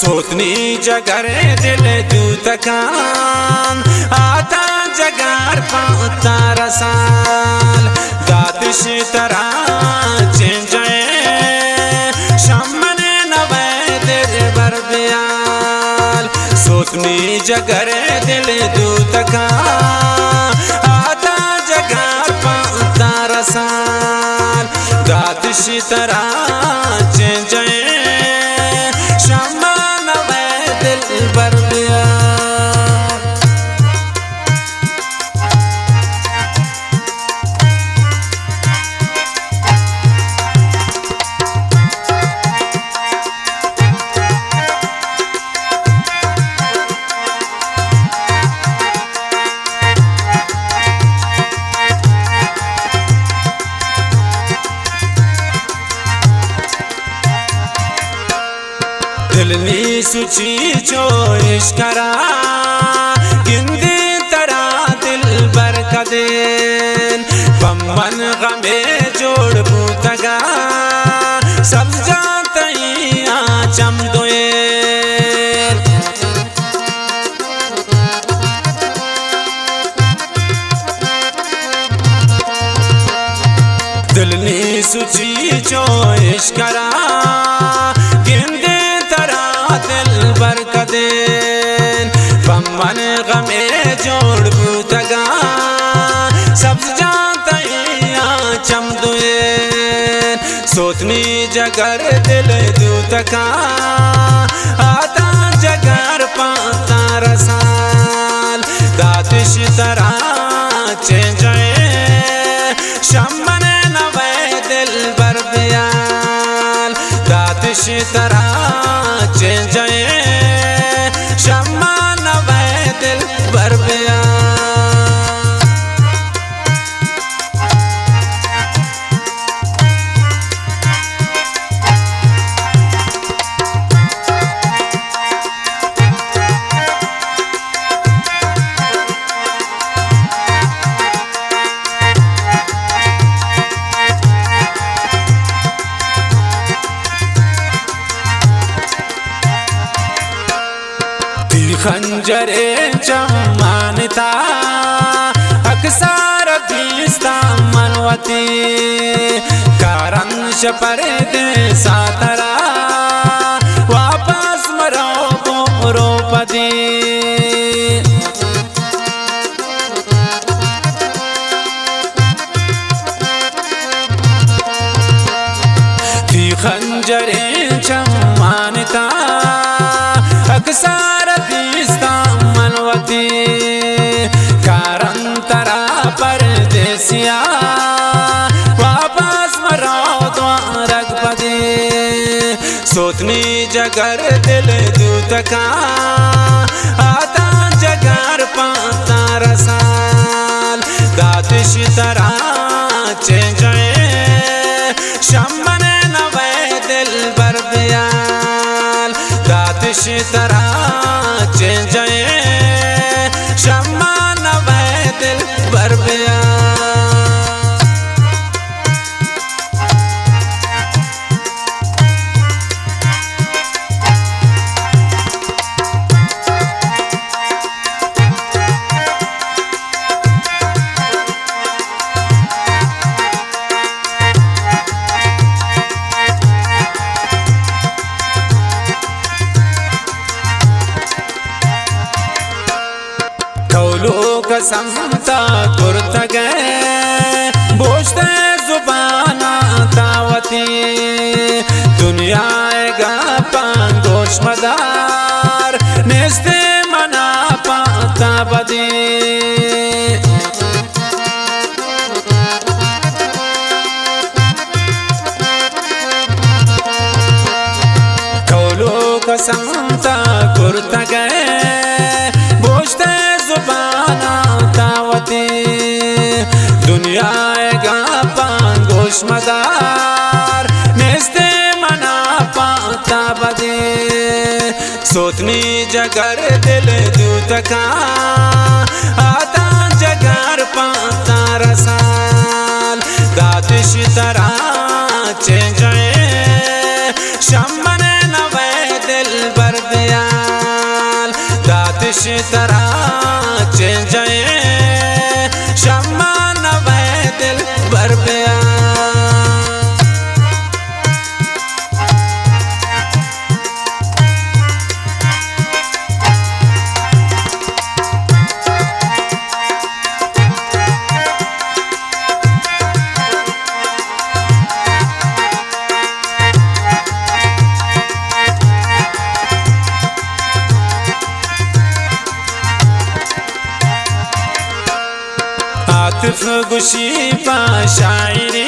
सोतनी जगर दिल दूतकान आता जगार पाता रसाल दातिश तरा चेंजाए शमने नवे दिल बरबियाल सोतनी जगर दिल दूतकान आता जगार पाता रसाल दातिश तरा चेंजाए दिलनी सुची जो इश्करा गिंदी तरा दिल बरकदेन बम्बन गमे जोड़ बूतगा सब जाते आचम दोएन दिलनी सुची जो इश्करा बरकदेन बम्बन गमे जोड़ बूतगा सब जाते आचम दुएन सोतनी जगर दिल दूतका आता जगर पाता रसाल दातिश तरा चेंजाए शमन नवे दिल बरबियाल दातिश तरा चेंजाए शम्मा नवे दिल बरबियाल खंजरे चमानता अक्सर भीस्ता मनवती कारंश परदे सातरा वापस मरो रोपदी खंजरे चमानता अक्सर मनवती कारणतरा परदेसिया वापस मरो द्वारकपदी सोतनी जगर दिल दूतका आता जगर पाता रसाल दातिश तरा चेंजाए शमन नवे दिल बरबियाल दातिश तरा चेंजाए शम्मा नवे दिल बरबियाल समता कुर्त गए बोझते जुबाना तावती दुनिया गा पांगोश मदार नेस्ते मना पाता बदी कौलो का समता कुर्त गए बोझते जुबाना दुनिया गा पांगोश मदार नेस्ते मना पाता बदे सोतनी जगर दिल दूतका आता जगर पाता रसाल दातिश तरा चेंजाए शमन नवे दिल बरदे दातिश तरह चेंज शम्मा नवे दिल बर पिया आतिफ गुशी पा शायरी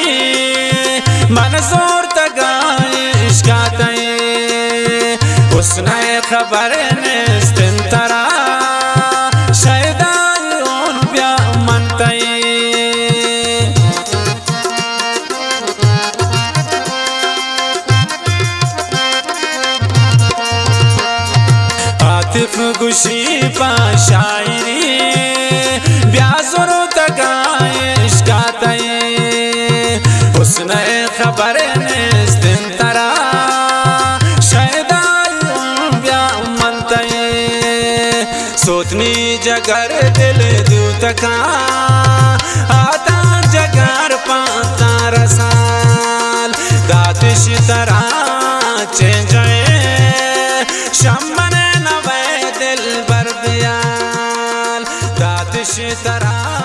मंजूर तगाए इश्कातए उसने खबर निस्तिन तरा शैदाई उन प्या मनतए आतिफ गुशी पा शायरी ब्याजुर तगाए इश्कातए उसने खबर निस्तिन तरा शैदाई उन प्या मनतए सोतनी जगर दिल दूतका आता जगर पाता रसाल दातिश तरह चेंज शम्मन नवे दिल बर दियाल दातिश तरह